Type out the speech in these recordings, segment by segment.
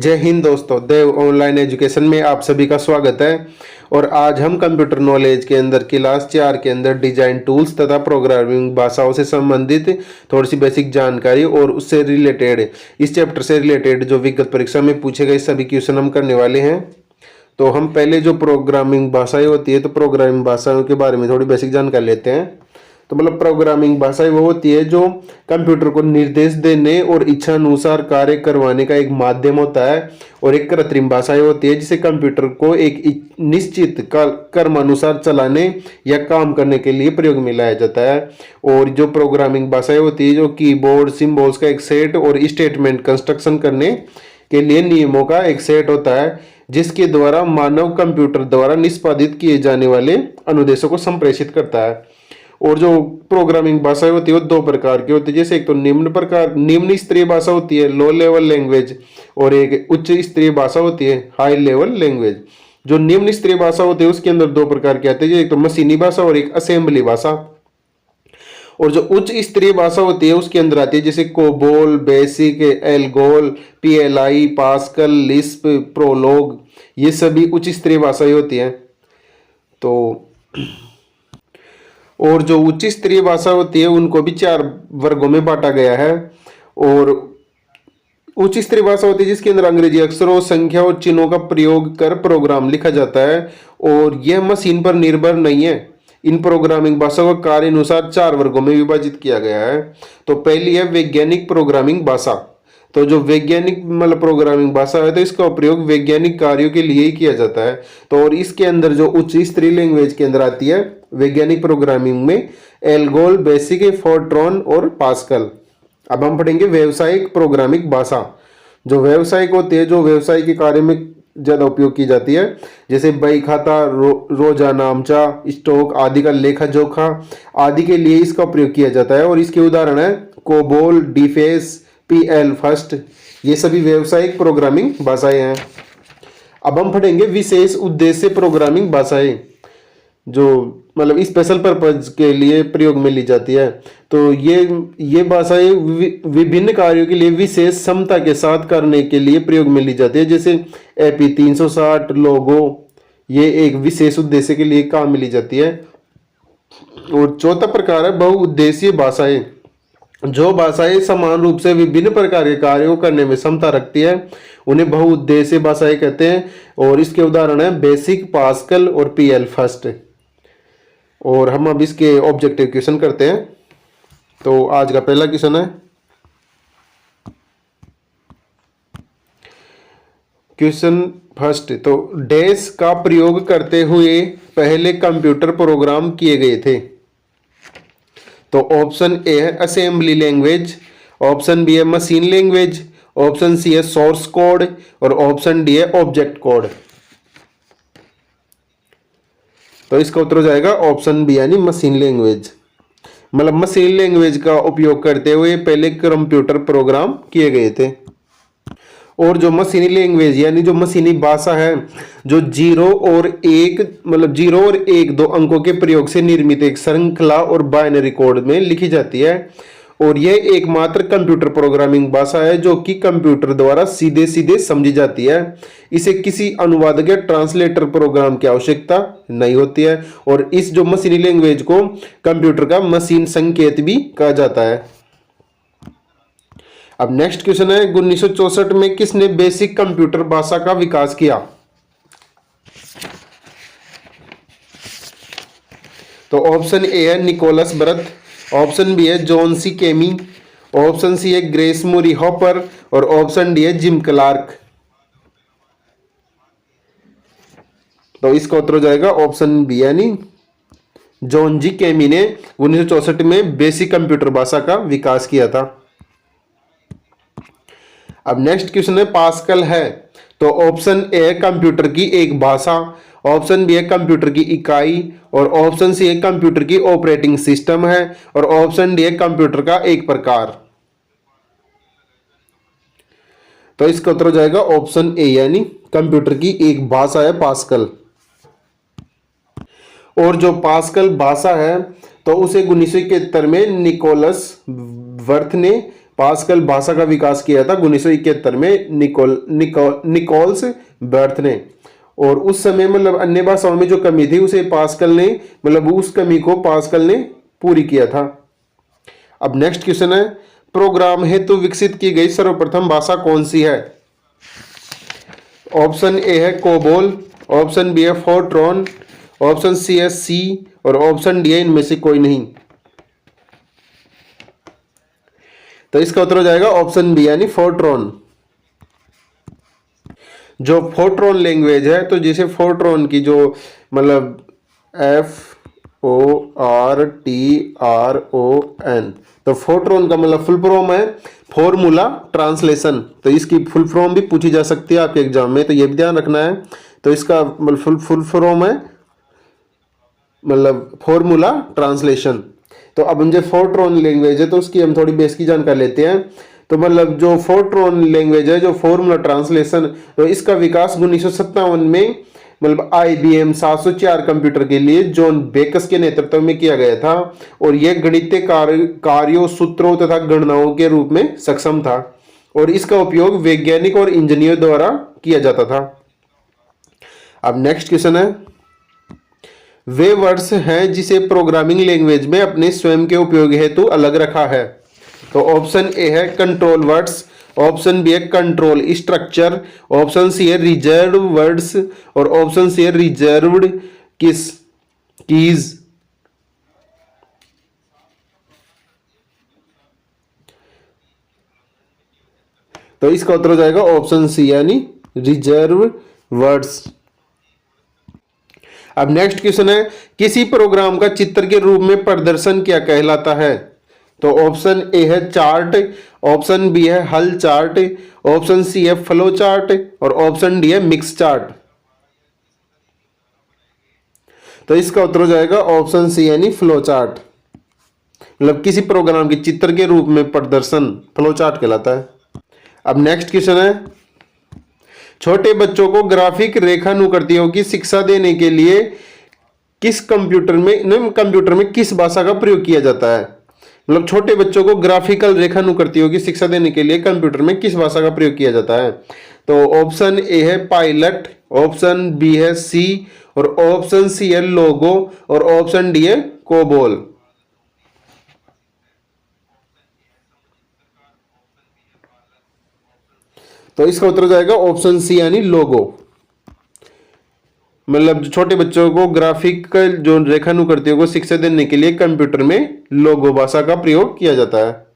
जय हिंद दोस्तों, देव online education में आप सभी का स्वागत है। और आज हम कंप्यूटर नॉलेज के अंदर क्लास 4 के अंदर डिजाइन टूल्स तथा प्रोग्रामिंग भाषाओं से संबंधित थोड़ी सी बेसिक जानकारी और उससे रिलेटेड इस चैप्टर से रिलेटेड जो विगत परीक्षा में पूछे गए सभी क्वेश्चन हम करने वाले हैं। तो हम पहले जो प्रोग्रामिंग भाषाएं होती है तो प्रोग्रामिंग भाषाओं के बारे में थोड़ी बेसिक जानकारी लेते हैं। तो मतलब प्रोग्रामिंग भाषाएं वो होती है जो कंप्यूटर को निर्देश देने और इच्छा अनुसार कार्य करवाने का एक माध्यम होता है। और एक कृत्रिम भाषाएं होती है जिसे कंप्यूटर को एक निश्चित कर्मानुसार चलाने या काम करने के लिए प्रयोग में लाया जाता है। और जो प्रोग्रामिंग भाषाएं होती है जो कीबोर्ड सिंबल्स का एक सेट और स्टेटमेंट कंस्ट्रक्शन करने के लिए नियमों का एक सेट होता है, जिसके द्वारा मानव कंप्यूटर द्वारा निष्पादित किए जाने वाले अनुदेशों को संप्रेषित करता है। और जो प्रोग्रामिंग भाषाएं होती है वो दो प्रकार की होती है, जैसे एक तो निम्न स्तरीय भाषा होती है लो लेवल लैंग्वेज, और एक उच्च स्तरीय भाषा होती है हाई लेवल लैंग्वेज। जो निम्न स्तरीय भाषा होती है उसके अंदर दो प्रकार की आती है, एक तो मशीनी भाषा और एक असेंबली भाषा। और जो उच्च स्तरीय भाषा होती है उसके अंदर आती है जैसे COBOL, basic, ALGOL, PLI, pascal, Lisp, prologue, ये सभी उच्च स्तरीय भाषाएं होती हैं। तो और जो उच्च स्तरीय भाषा होती है उनको भी 4 वर्गों में बांटा गया है। और उच्च स्तरीय भाषा होती है जिसके अंदर अंग्रेजी अक्षरों, संख्या और चिन्हों का प्रयोग कर प्रोग्राम लिखा जाता है, और यह मशीन पर निर्भर नहीं है। इन प्रोग्रामिंग भाषा को कार्य अनुसार 4 वर्गों में विभाजित किया गया है। तो पहली है वैज्ञानिक प्रोग्रामिंग भाषा। तो जो वैज्ञानिक मतलब प्रोग्रामिंग भाषा है तो इसका उपयोग वैज्ञानिक कार्यों के लिए ही किया जाता है। तो और इसके अंदर जो उच्च स्तरीय लैंग्वेज के अंदर आती है वैज्ञानिक प्रोग्रामिंग में एल्गोल, बेसिक, फोर्ट्रॉन और पास्कल। अब हम पढ़ेंगे व्यावसायिक प्रोग्रामिंग भाषा। जो व्यावसायिक होती है जो व्यवसाय के कार्य में ज्यादा उपयोग की जाती है, जैसे बही खाता, रोजाना आमचा, स्टॉक आदि का लेखा जोखा आदि के लिए इसका प्रयोग किया जाता है। और इसके उदाहरण है कोबोल, डीफेस, पीएल फर्स्ट, ये सभी व्यावसायिक प्रोग्रामिंग भाषाएं हैं। अब हम पढ़ेंगे विशेष उद्देश्य प्रोग्रामिंग भाषाएं, जो मतलब स्पेशल पर्पज के लिए प्रयोग में ली जाती है। तो ये भाषाएं विभिन्न कार्यों के लिए विशेष क्षमता के साथ करने के लिए प्रयोग में ली जाती है, जैसे एपी 360 लोगो, ये एक विशेष उद्देश्य के लिए काम में ली जाती है। और चौथा प्रकार है बहुउद्देशीय भाषाएं। जो भाषाएं समान रूप से विभिन्न प्रकार के कार्यों को करने में क्षमता रखती है उन्हें बहुउद्देशीय भाषाएं कहते हैं। और इसके उदाहरण है बेसिक, पास्कल और पीएल फर्स्ट। और हम अब इसके ऑब्जेक्टिव क्वेश्चन करते हैं। तो आज का पहला क्वेश्चन है, क्वेश्चन फर्स्ट, तो डैश का प्रयोग करते हुए पहले कंप्यूटर प्रोग्राम किए गए थे। तो ऑप्शन ए है असेंबली लैंग्वेज, ऑप्शन बी है मशीन लैंग्वेज, ऑप्शन सी है सोर्स कोड और ऑप्शन डी है ऑब्जेक्ट कोड। तो इसका उत्तर हो जाएगा ऑप्शन बी यानी मशीन लैंग्वेज। मतलब मशीन लैंग्वेज का उपयोग करते हुए पहले कंप्यूटर प्रोग्राम किए गए थे। और जो मशीनी लैंग्वेज यानी जो मशीनी भाषा है जो 0 और 1 मतलब 0 और 1 2 अंकों के प्रयोग से निर्मित एक श्रृंखला और बाइनरी कोड में लिखी जाती है। और यह एकमात्र कंप्यूटर प्रोग्रामिंग भाषा है जो कि कंप्यूटर द्वारा सीधे सीधे समझी जाती है। इसे किसी अनुवादक या ट्रांसलेटर प्रोग्राम की आवश्यकता नहीं होती है। और इस जो मशीनी लैंग्वेज को कंप्यूटर का मशीन संकेत भी कहा जाता है। अब नेक्स्ट क्वेश्चन है 1964 में किसने बेसिक कंप्यूटर भाषा का विकास किया। तो ऑप्शन ए है निकोलस बर्थ, ऑप्शन बी है जॉन सी केमी, ऑप्शन सी है ग्रेस मूरी हॉपर और ऑप्शन डी है जिम क्लार्क। तो इसका उत्तर हो जाएगा ऑप्शन बी यानी जॉन जी केमी ने 1964 में बेसिक कंप्यूटर भाषा का विकास किया था। अब नेक्स्ट क्वेश्चन है पास्कल है। तो ऑप्शन ए है कंप्यूटर की एक भाषा, ऑप्शन बी है कंप्यूटर की इकाई और ऑप्शन सी है कंप्यूटर की ऑपरेटिंग सिस्टम है और ऑप्शन डी है कंप्यूटर का एक प्रकार। तो इसका उत्तर हो जाएगा ऑप्शन ए यानी कंप्यूटर की एक भाषा है पास्कल। और जो पास्कल भाषा है तो उसे 1971 में निकोलस बर्थ ने पास्कल भाषा का विकास किया था 1971 में निकोल्स बर्थ ने। और उस समय मतलब अन्य भाषाओं में जो कमी थी उसे पास्कल ने मतलब उस कमी को पास्कल ने पूरी किया था। अब नेक्स्ट क्वेश्चन है, प्रोग्राम हेतु विकसित की गई सर्वप्रथम भाषा कौन सी है? ऑप्शन ए है कोबोल, ऑप्शन बी है फोर्ट्रॉन, ऑप्शन सी है सी और ऑप्शन डी है इनमें से कोई नहीं। तो इसका उत्तर हो जाएगा ऑप्शन बी यानी फोर्ट्रॉन। जो फोर्ट्रॉन लैंग्वेज है, तो जैसे फोर्ट्रॉन की जो मतलब FORTRON, तो फोर्ट्रॉन का मतलब फुल फॉर्म है फॉर्मूला ट्रांसलेशन। तो इसकी फुल फॉर्म भी पूछी जा सकती है आपके एग्जाम में, तो ये भी ध्यान रखना है। तो इसका मतलब फुल फॉर्म है मतलब फॉर्मूला ट्रांसलेशन। तो अब हम जो फोर्ट्रॉन लैंग्वेज है तो उसकी हम थोड़ी बेस की जानकारी लेते हैं। तो मतलब जो फोर्ट्रॉन लैंग्वेज है, जो फॉर्मूला ट्रांसलेशन, तो इसका विकास 1957 में मतलब IBM 704 कंप्यूटर के लिए जॉन बेकस के नेतृत्व में किया गया था। और यह गणितीय कार्यों, सूत्रों तथा गणनाओं के रूप में सक्षम था और इसका उपयोग वैज्ञानिक और इंजीनियर द्वारा किया जाता था। अब नेक्स्ट क्वेश्चन है, वे वर्ड्स हैं जिसे प्रोग्रामिंग लैंग्वेज में अपने स्वयं के उपयोग हेतु अलग रखा है। तो ऑप्शन ए है कंट्रोल वर्ड्स, ऑप्शन बी है कंट्रोल स्ट्रक्चर, ऑप्शन सी है रिजर्व वर्ड्स और ऑप्शन सी है रिजर्व्ड कीज। तो इसका उत्तर हो जाएगा ऑप्शन सी यानी रिजर्व वर्ड्स। अब नेक्स्ट क्वेश्चन है, किसी प्रोग्राम का चित्र के रूप में प्रदर्शन क्या कहलाता है? तो ऑप्शन ए है चार्ट, ऑप्शन बी है हल चार्ट, ऑप्शन सी है फ्लो चार्ट और ऑप्शन डी है मिक्स चार्ट। तो इसका उत्तर हो जाएगा ऑप्शन सी यानी फ्लो चार्ट। मतलब किसी प्रोग्राम के चित्र के रूप में प्रदर्शन फ्लो चार्ट कहलाता है। अब नेक्स्ट क्वेश्चन है, छोटे बच्चों को ग्राफिक रेखानुकृतियों की शिक्षा देने के लिए किस कंप्यूटर में किस भाषा का प्रयोग किया जाता है? मतलब छोटे बच्चों को ग्राफिकल रेखानुकृतियों की शिक्षा देने के लिए कंप्यूटर में किस भाषा का प्रयोग किया जाता है? तो ऑप्शन ए है पायलट, ऑप्शन बी है सी और ऑप्शन सी है लोगो और ऑप्शन डी है कोबोल। तो इसका उत्तर हो जाएगा ऑप्शन सी यानी लोगो। मतलब छोटे बच्चों को ग्राफिकल जो रेखानुकृतियों को शिक्षा देने के लिए कंप्यूटर में लोगो भाषा का प्रयोग किया जाता है।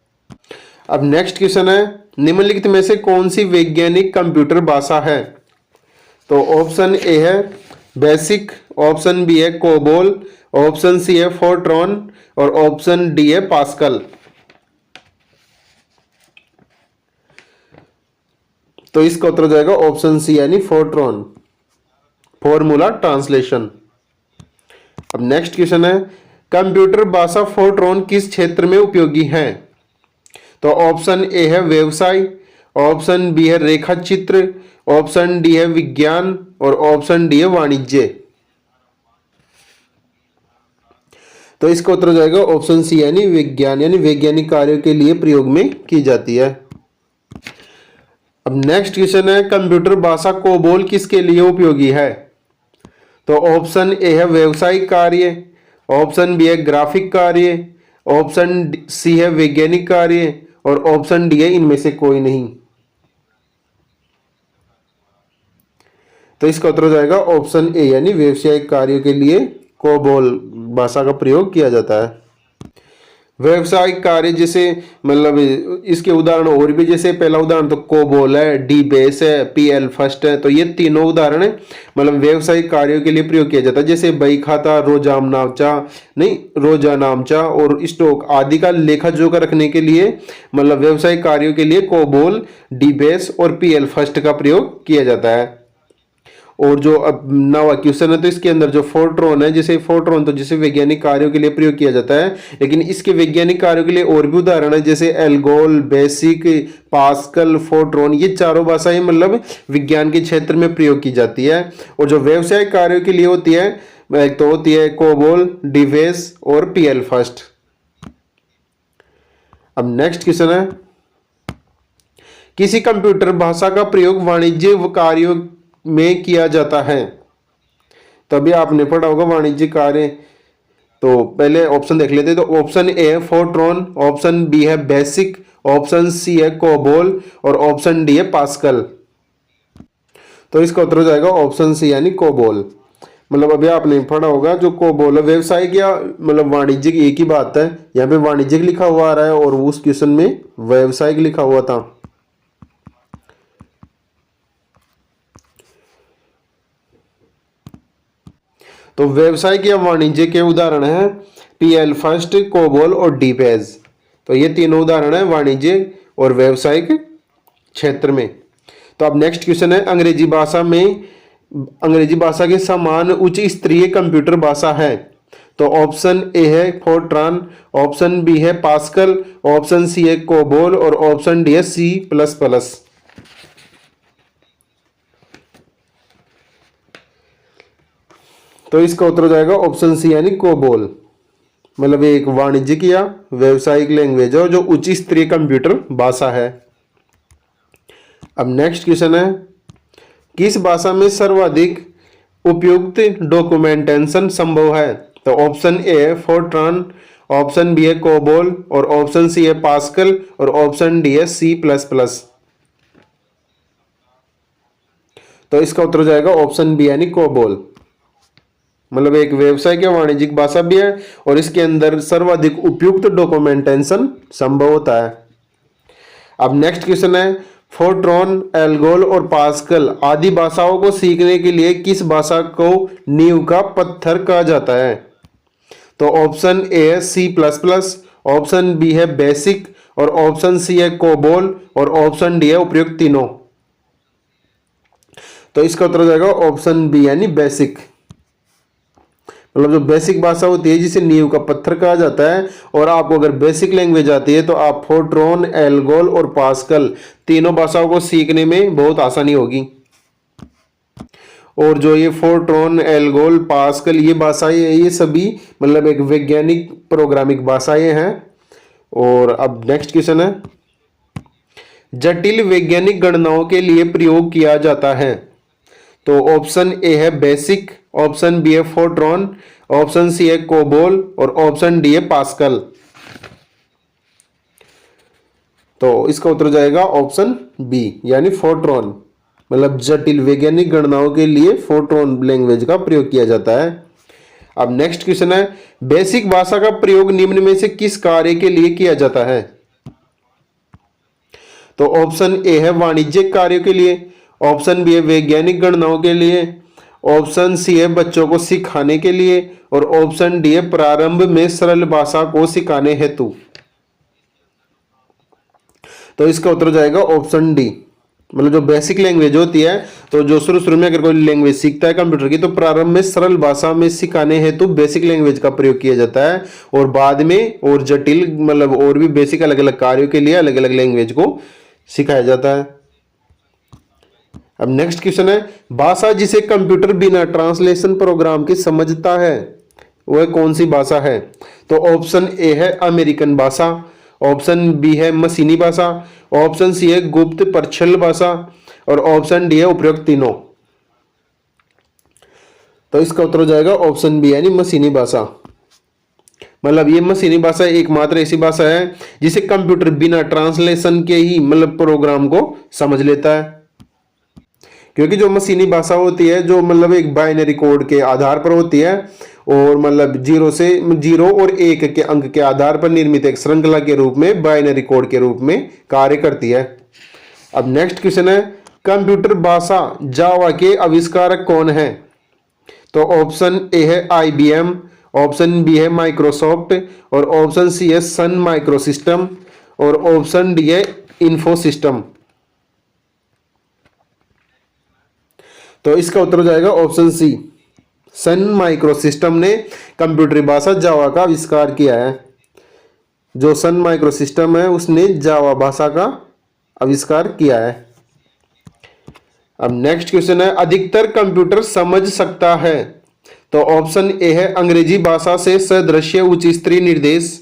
अब नेक्स्ट क्वेश्चन है, निम्नलिखित में से कौन सी वैज्ञानिक कंप्यूटर भाषा है? तो ऑप्शन ए है बेसिक, ऑप्शन बी है कोबोल, ऑप्शन सी है फोर्ट्रॉन और ऑप्शन डी है पास्कल। तो इसका उत्तर हो जाएगा ऑप्शन सी यानी फोर्ट्रॉन, फॉर्मूला ट्रांसलेशन। अब नेक्स्ट क्वेश्चन है, कंप्यूटर भाषा फोर्ट्रॉन किस क्षेत्र में उपयोगी है? तो ऑप्शन ए है व्यवसाय, ऑप्शन बी है रेखा चित्र, ऑप्शन डी है विज्ञान और ऑप्शन डी है वाणिज्य। तो इसका उत्तर हो जाएगा ऑप्शन सी यानी विज्ञान, यानी वैज्ञानिक कार्यों के लिए प्रयोग में की जाती है। अब नेक्स्ट क्वेश्चन है, कंप्यूटर भाषा कोबोल किसके लिए उपयोगी है? तो ऑप्शन ए है व्यवसायिक कार्य, ऑप्शन बी है ग्राफिक कार्य, ऑप्शन सी है वैज्ञानिक कार्य और ऑप्शन डी है इनमें से कोई नहीं। तो इसका उत्तर हो जाएगा ऑप्शन ए यानी व्यवसायिक कार्यों के लिए कोबोल भाषा का प्रयोग किया जाता है। व्यवसायिक कार्य जैसे मतलब इसके उदाहरण और भी, जैसे पहला उदाहरण तो कोबोल है, डी बेस है, PL फर्स्ट है। तो ये तीनों उदाहरण है मतलब व्यवसायिक कार्यों के लिए प्रयोग किया जाता है। जैसे बही खाता, रोजानामचा और स्टॉक आदि का लेखा जोखा रखने के लिए मतलब व्यवसायिक कार्यों के लिए कोबोल, डी बेस और PL फर्स्ट का प्रयोग किया जाता है। और जो अब नवा क्वेश्चन है तो इसके अंदर जो फोर्ट्रॉन है, जैसे फोर्ट्रॉन तो जैसे वैज्ञानिक कार्यों के लिए प्रयोग किया जाता है, लेकिन इसके वैज्ञानिक कार्यों के लिए और भी उदाहरण है जैसे एल्गोल, बेसिक, पास्कल, फोर्ट्रॉन। ये चारों भाषाएं मतलब विज्ञान के क्षेत्र में प्रयोग की जाती है। और जो व्यवसायिक कार्यों के लिए होती है तो होती है कोबोल, डिवेस और PL फर्स्ट। अब नेक्स्ट क्वेश्चन है, किसी कंप्यूटर भाषा का प्रयोग वाणिज्य कार्यों में किया जाता है। तभी आपने पढ़ा होगा वाणिज्य कार्य। तो पहले ऑप्शन देख लेते हैं। तो ऑप्शन ए है फोर्ट्रॉन, ऑप्शन बी है बेसिक, ऑप्शन सी है कोबोल और ऑप्शन डी है पास्कल। तो इसका उत्तर हो जाएगा ऑप्शन सी यानी कोबोल। मतलब अभी आपने पढ़ा होगा जो कोबोल व्यवसायिक या मतलब वाणिज्यिक एक ही बात है। यहाँ पे वाणिज्यिक लिखा हुआ आ रहा है और उस क्वेश्चन में व्यवसायिक लिखा हुआ था। तो व्यवसायिक या वाणिज्य के उदाहरण है पीएल फर्स्ट, कोबोल और डीपेज। तो ये तीनों उदाहरण है वाणिज्य और व्यवसायिक क्षेत्र में। तो अब नेक्स्ट क्वेश्चन है अंग्रेजी भाषा के समान उच्च स्तरीय कंप्यूटर भाषा है। तो ऑप्शन ए है फोर्ट्रान, ऑप्शन बी है पास्कल, ऑप्शन सी है कोबोल और ऑप्शन डी है सी प्लस प्लस। तो इसका उत्तर हो जाएगा ऑप्शन सी यानी कोबोल। मतलब एक वाणिज्यिक या व्यवसायिक लैंग्वेज है जो उच्च स्तरीय कंप्यूटर भाषा है। अब नेक्स्ट क्वेश्चन है किस भाषा में सर्वाधिक उपयुक्त डॉक्यूमेंटेशन संभव है। तो ऑप्शन ए है फोर्ट्रान, ऑप्शन बी है कोबोल और ऑप्शन सी है पास्कल और ऑप्शन डी है सी प्लस प्लस। तो इसका उत्तर हो जाएगा ऑप्शन बी यानी कोबोल। मतलब एक व्यवसायिक या वाणिज्यिक भाषा भी है और इसके अंदर सर्वाधिक उपयुक्त डॉक्यूमेंटेशन संभव होता है। अब नेक्स्ट क्वेश्चन है फोर्ट्रॉन, एल्गोल और पास्कल आदि भाषाओं को सीखने के लिए किस भाषा को नींव का पत्थर कहा जाता है। तो ऑप्शन ए है C plus plus, option B है बेसिक और ऑप्शन सी है कोबोल और ऑप्शन डी है उपयुक्त तीनों। तो इसका उत्तर हो जाएगा ऑप्शन बी यानी बेसिक। मतलब जो बेसिक भाषा होती है जिसे नींव का पत्थर कहा जाता है। और आपको अगर बेसिक लैंग्वेज आती है तो आप फोर्ट्रॉन, एल्गोल और पास्कल तीनों भाषाओं को सीखने में बहुत आसानी होगी। और जो ये फोर्ट्रॉन, एल्गोल, पास्कल ये भाषाएं ये सभी मतलब एक वैज्ञानिक प्रोग्रामिंग भाषाएं हैं। और अब नेक्स्ट क्वेश्चन है जटिल वैज्ञानिक गणनाओं के लिए प्रयोग किया जाता है। तो ऑप्शन ए है बेसिक, ऑप्शन बी है फोर्ट्रॉन, ऑप्शन सी है कोबोल और ऑप्शन डी है पास्कल। तो इसका उत्तर जाएगा ऑप्शन बी यानी फोर्ट्रॉन। मतलब जटिल वैज्ञानिक गणनाओं के लिए फोर्ट्रॉन लैंग्वेज का प्रयोग किया जाता है। अब नेक्स्ट क्वेश्चन है बेसिक भाषा का प्रयोग निम्न में से किस कार्य के लिए किया जाता है। तो ऑप्शन ए है वाणिज्यिक कार्यों के लिए, ऑप्शन बी है वैज्ञानिक गणनाओं के लिए, ऑप्शन सी है बच्चों को सिखाने के लिए और ऑप्शन डी है प्रारंभ में सरल भाषा को सिखाने हेतु। तो इसका उत्तर हो जाएगा ऑप्शन डी। मतलब जो बेसिक लैंग्वेज होती है तो जो शुरू में अगर कोई लैंग्वेज सीखता है कंप्यूटर की तो प्रारंभ में सरल भाषा में सिखाने हेतु बेसिक लैंग्वेज का प्रयोग किया जाता है और बाद में और जटिल मतलब और भी बेसिक अलग अलग कार्यों के लिए अलग अलग लैंग्वेज को सिखाया जाता है। अब नेक्स्ट क्वेश्चन है भाषा जिसे कंप्यूटर बिना ट्रांसलेशन प्रोग्राम के समझता है वह कौन सी भाषा है। तो ऑप्शन ए है अमेरिकन भाषा, ऑप्शन बी है मशीनी भाषा, ऑप्शन सी है गुप्त प्रच्छल भाषा और ऑप्शन डी है उपयुक्त तीनों। तो इसका उत्तर हो जाएगा ऑप्शन बी यानी मशीनी भाषा। मतलब ये मशीनी भाषा एकमात्र ऐसी भाषा है जिसे कंप्यूटर बिना ट्रांसलेशन के ही मतलब प्रोग्राम को समझ लेता है। क्योंकि जो मशीनी भाषा होती है जो मतलब एक बाइनरी कोड के आधार पर होती है और मतलब जीरो और एक के अंक के आधार पर निर्मित एक श्रृंखला के रूप में बाइनरी कोड के रूप में कार्य करती है। अब नेक्स्ट क्वेश्चन है कंप्यूटर भाषा जावा के आविष्कारक कौन है। तो ऑप्शन ए है IBM, ऑप्शन बी है माइक्रोसॉफ्ट और ऑप्शन सी है सन माइक्रोसिस्टम और ऑप्शन डी है इन्फोसिस्टम। तो इसका उत्तर हो जाएगा ऑप्शन सी। सन माइक्रोसिस्टम ने कंप्यूटर भाषा जावा का आविष्कार किया है। जो सन माइक्रोसिस्टम है उसने जावा भाषा का आविष्कार किया है। अब नेक्स्ट क्वेश्चन है अधिकतर कंप्यूटर समझ सकता है। तो ऑप्शन ए है अंग्रेजी भाषा से सदृश्य उच्च स्तरीय निर्देश,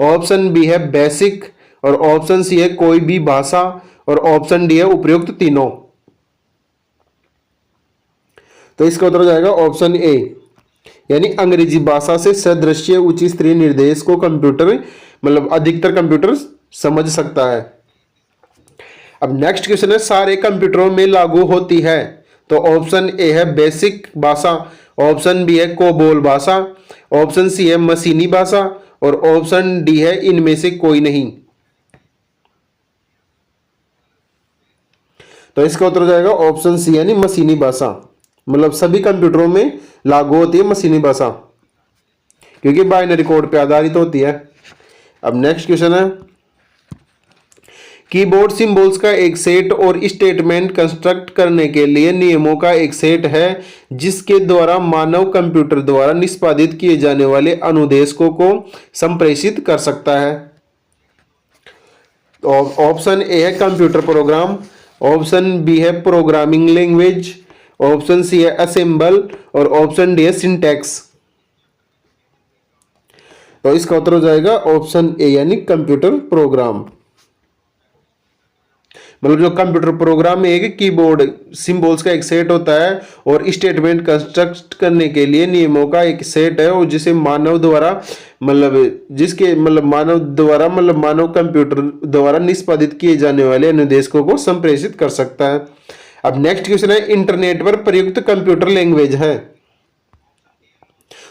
ऑप्शन बी है बेसिक और ऑप्शन सी है कोई भी भाषा और ऑप्शन डी है उपयुक्त तीनों। तो इसका उत्तर हो जाएगा ऑप्शन ए, यानी अंग्रेजी भाषा से सदृश्य उच्च स्तरीय निर्देश को कंप्यूटर मतलब अधिकतर कंप्यूटर समझ सकता है। अब नेक्स्ट क्वेश्चन है सारे कंप्यूटरों में लागू होती है। तो ऑप्शन ए है बेसिक भाषा, ऑप्शन बी है कोबोल भाषा, ऑप्शन सी है मशीनी भाषा और ऑप्शन डी है इनमें से कोई नहीं। तो इसका उत्तर हो जाएगा ऑप्शन सी यानी मशीनी भाषा, मतलब सभी कंप्यूटरों में लागू होती है मशीनी भाषा क्योंकि बाइनरी कोड पे आधारित होती है। अब नेक्स्ट क्वेश्चन है कीबोर्ड सिंबल्स का एक सेट और स्टेटमेंट कंस्ट्रक्ट करने के लिए नियमों का एक सेट है जिसके द्वारा मानव कंप्यूटर द्वारा निष्पादित किए जाने वाले अनुदेशों को संप्रेषित कर सकता है। तो ऑप्शन ए है कंप्यूटर प्रोग्राम, ऑप्शन बी है प्रोग्रामिंग लैंग्वेज, ऑप्शन सी है असेंबल और ऑप्शन डी है सिंटैक्स। तो इसका उत्तर हो जाएगा ऑप्शन ए यानी कंप्यूटर प्रोग्राम। मतलब जो कंप्यूटर प्रोग्राम में एक कीबोर्ड सिंबल्स का एक सेट होता है और स्टेटमेंट कंस्ट्रक्ट करने के लिए नियमों का एक सेट है और जिसे मानव द्वारा मानव कंप्यूटर द्वारा निष्पादित किए जाने वाले अनुदेशों को संप्रेषित कर सकता है। अब नेक्स्ट क्वेश्चन है इंटरनेट पर प्रयुक्त कंप्यूटर लैंग्वेज है।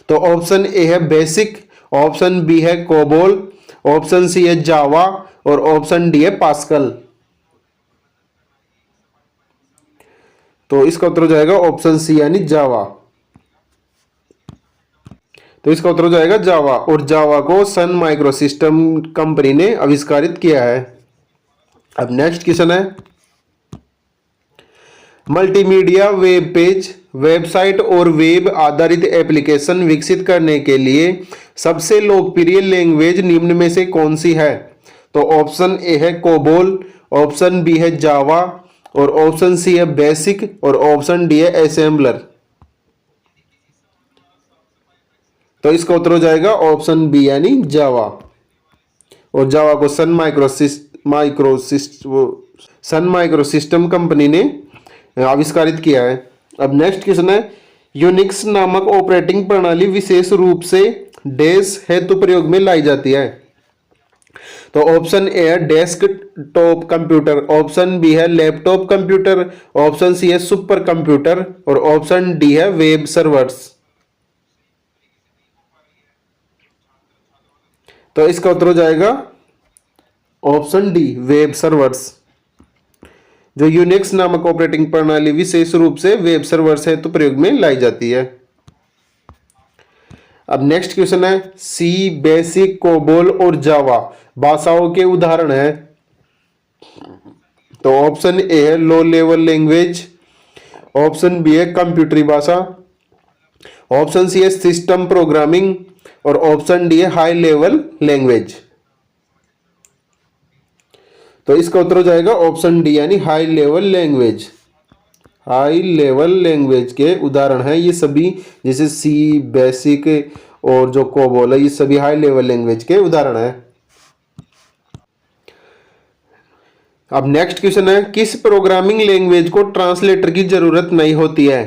तो ऑप्शन ए है बेसिक, ऑप्शन बी है कोबोल, ऑप्शन सी है जावा और ऑप्शन डी है पास्कल। तो इसका उत्तर हो जाएगा ऑप्शन सी यानी जावा। तो इसका उत्तर हो जाएगा जावा और जावा को सन माइक्रोसिस्टम कंपनी ने आविष्कारित किया है। अब नेक्स्ट क्वेश्चन है मल्टीमीडिया वेब पेज, वेबसाइट और वेब आधारित एप्लीकेशन विकसित करने के लिए सबसे लोकप्रिय लैंग्वेज निम्न में से कौन सी है। तो ऑप्शन ए है कोबोल, ऑप्शन बी है जावा और ऑप्शन सी है बेसिक और ऑप्शन डी है असेंबलर। तो इसका उत्तर हो जाएगा ऑप्शन बी यानी जावा और जावा को सन माइक्रोसिस्टम कंपनी ने आविष्कारित किया है। अब नेक्स्ट क्वेश्चन है यूनिक्स नामक ऑपरेटिंग प्रणाली विशेष रूप से डैश हेतु प्रयोग में लाई जाती है। तो ऑप्शन ए है डेस्कटॉप कंप्यूटर, ऑप्शन बी है लैपटॉप कंप्यूटर, ऑप्शन सी है सुपर कंप्यूटर और ऑप्शन डी है वेब सर्वर्स। तो इसका उत्तर हो जाएगा ऑप्शन डी वेब सर्वर्स। जो यूनिक्स नामक ऑपरेटिंग प्रणाली विशेष रूप से वेब सर्वर्स है तो प्रयोग में लाई जाती है। अब नेक्स्ट क्वेश्चन है सी, बेसिक, कोबोल और जावा भाषाओं के उदाहरण है। तो ऑप्शन ए है low level language, option B है कंप्यूटरी भाषा, ऑप्शन सी है सिस्टम प्रोग्रामिंग और ऑप्शन डी है हाई लेवल लैंग्वेज। तो इसका उत्तर हो जाएगा ऑप्शन डी यानी high level language. High level language के उदाहरण हैं ये सभी, जैसे सी, बेसिक और जो कोबोल है ये सभी हाई लेवल लैंग्वेज के उदाहरण हैं। अब नेक्स्ट क्वेश्चन है किस प्रोग्रामिंग लैंग्वेज को ट्रांसलेटर की जरूरत नहीं होती है।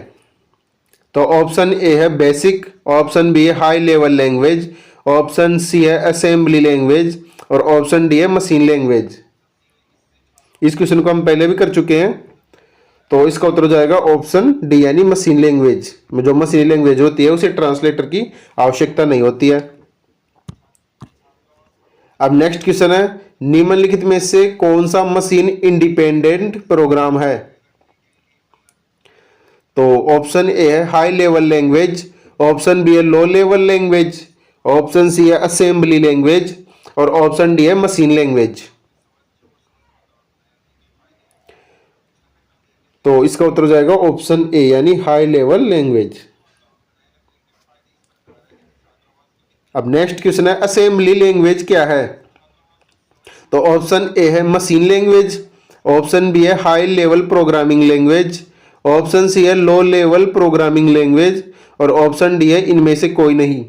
तो ऑप्शन ए है बेसिक, ऑप्शन बी है high level language, option C है असेंबली लैंग्वेज और ऑप्शन डी है मशीन लैंग्वेज। इस क्वेश्चन को हम पहले भी कर चुके हैं। तो इसका उत्तर हो जाएगा ऑप्शन डी यानी मशीन लैंग्वेज। जो मशीन लैंग्वेज होती है उसे ट्रांसलेटर की आवश्यकता नहीं होती है। अब नेक्स्ट क्वेश्चन है निम्नलिखित में से कौन सा मशीन इंडिपेंडेंट प्रोग्राम है। तो ऑप्शन ए है high level language, option B है low level language, option C है असेंबली लैंग्वेज और ऑप्शन डी है मशीन लैंग्वेज। तो इसका उत्तर हो जाएगा ऑप्शन ए यानी हाई लेवल लैंग्वेज। अब नेक्स्ट क्वेश्चन है असेंबली लैंग्वेज क्या है। तो ऑप्शन ए है मशीन लैंग्वेज, ऑप्शन बी है high level programming language, option C है लो लेवल प्रोग्रामिंग लैंग्वेज और ऑप्शन डी है इनमें से कोई नहीं।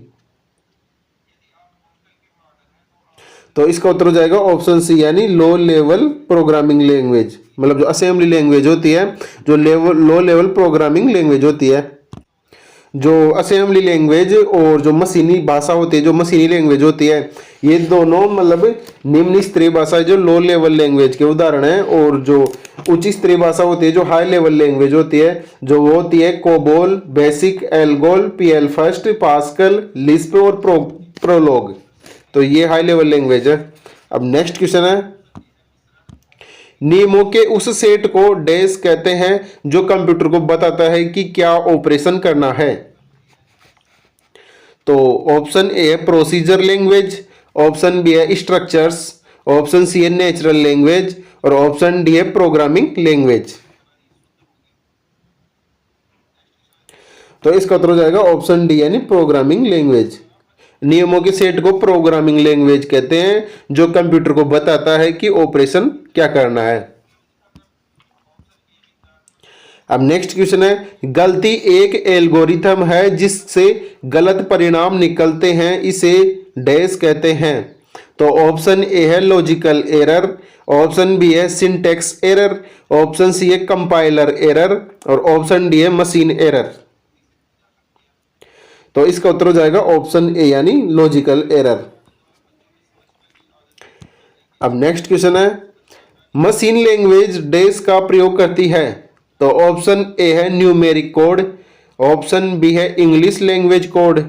तो इसका उत्तर हो जाएगा ऑप्शन सी यानी लो लेवल प्रोग्रामिंग लैंग्वेज, मतलब जो असेंबली लैंग्वेज होती है, जो लो लेवल प्रोग्रामिंग लैंग्वेज होती है। जो असेंबली लैंग्वेज और जो मशीनी भाषा होती है, जो मशीनी लैंग्वेज होती है, ये दोनों मतलब निम्न स्तरीय भाषा जो लो लेवल लैंग्वेज के उदाहरण है। और जो उच्च स्तरीय भाषा होती है, जो हाई लेवल लैंग्वेज होती है, जो वो होती है COBOL, basic, ALGOL, PL first, pascal, Lisp और प्रोलोग। तो ये हाई लेवल लैंग्वेज है। अब नेक्स्ट क्वेश्चन है, नियमों के उस सेट को डैश कहते हैं जो कंप्यूटर को बताता है कि क्या ऑपरेशन करना है। तो ऑप्शन ए है प्रोसीजर लैंग्वेज, ऑप्शन बी है स्ट्रक्चर्स, ऑप्शन सी है नेचुरल लैंग्वेज और ऑप्शन डी है प्रोग्रामिंग लैंग्वेज। तो इसका उत्तर हो जाएगा ऑप्शन डी यानी प्रोग्रामिंग लैंग्वेज। नियमों के सेट को प्रोग्रामिंग लैंग्वेज कहते हैं जो कंप्यूटर को बताता है कि ऑपरेशन क्या करना है। अब नेक्स्ट क्वेश्चन है, गलती एक एल्गोरिथम है जिससे गलत परिणाम निकलते हैं, इसे डैश कहते हैं। तो ऑप्शन ए है लॉजिकल एरर, ऑप्शन बी है सिंटैक्स एरर, ऑप्शन सी है कंपाइलर एरर और ऑप्शन डी है मशीन एरर। तो इसका उत्तर हो जाएगा ऑप्शन ए यानी लॉजिकल एरर। अब नेक्स्ट क्वेश्चन है, मशीन लैंग्वेज डैश का प्रयोग करती है। तो ऑप्शन ए है न्यूमेरिक कोड, ऑप्शन बी है English language code,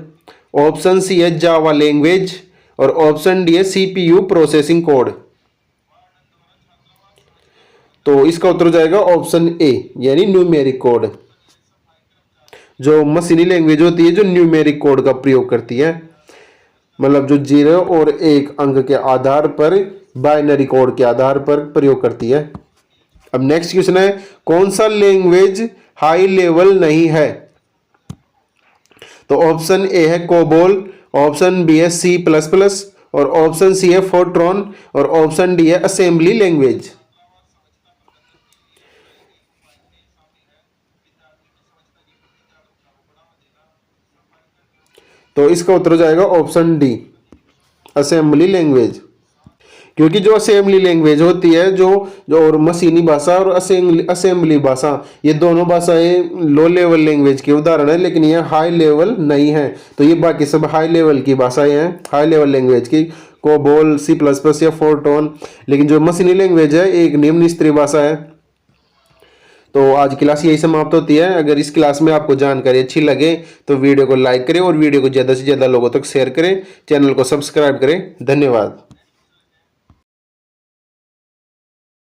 option C है जावा लैंग्वेज और ऑप्शन डी है सीपीयू प्रोसेसिंग कोड। तो इसका उत्तर हो जाएगा ऑप्शन ए यानी न्यूमेरिक कोड। जो मशीनी लैंग्वेज होती है जो न्यूमेरिक कोड का प्रयोग करती है, मतलब जो 0 और 1 अंक के आधार पर बाइनरी कोड के आधार पर प्रयोग करती है। अब नेक्स्ट क्वेश्चन है, कौन सा लैंग्वेज हाई लेवल नहीं है। तो ऑप्शन ए है कोबोल, ऑप्शन बी है सी प्लस प्लस और ऑप्शन सी है फोर्ट्रॉन और ऑप्शन डी है असेंबली लैंग्वेज। तो इसका उत्तर हो जाएगा ऑप्शन डी असेंबली लैंग्वेज। क्योंकि जो असेंबली लैंग्वेज होती है जो और मशीनी भाषा और असेंबली भाषा, ये दोनों भाषाएं लो लेवल लैंग्वेज के उदाहरण है, लेकिन ये हाई लेवल नहीं है। तो ये बाकी सब हाई लेवल की भाषाएं हैं, हाई लेवल लैंग्वेज की, कोबोल, सी प्लस प्लस या फोर्ट्रॉन। लेकिन जो मशीनी लैंग्वेज है एक निम्न स्तरीय भाषा है। तो आज क्लास यही समाप्त होती है। अगर इस क्लास में आपको जानकारी अच्छी लगे तो वीडियो को लाइक करें और वीडियो को ज़्यादा से ज़्यादा लोगों तक शेयर करें, चैनल को सब्सक्राइब करें। धन्यवाद।